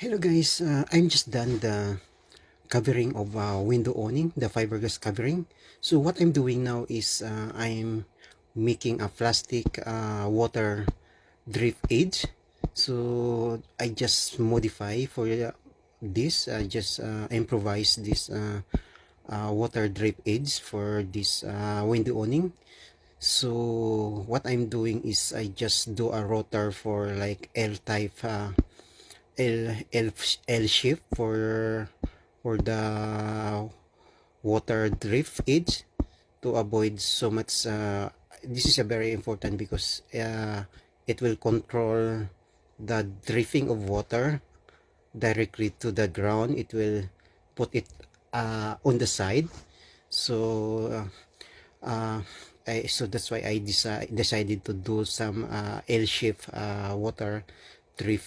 Hello guys, I'm just done the covering of window awning, the fiberglass covering. So what I'm doing now is I'm making a plastic water drip edge. So I just modify for this, I just improvise this water drip edge for this window awning. So what I'm doing is I just do a rotor for like L type L L L shape for the water drift edge to avoid so much. This is a very important because it will control the drifting of water directly to the ground. It will put it on the side. So so that's why I decided to do some L-shape water drip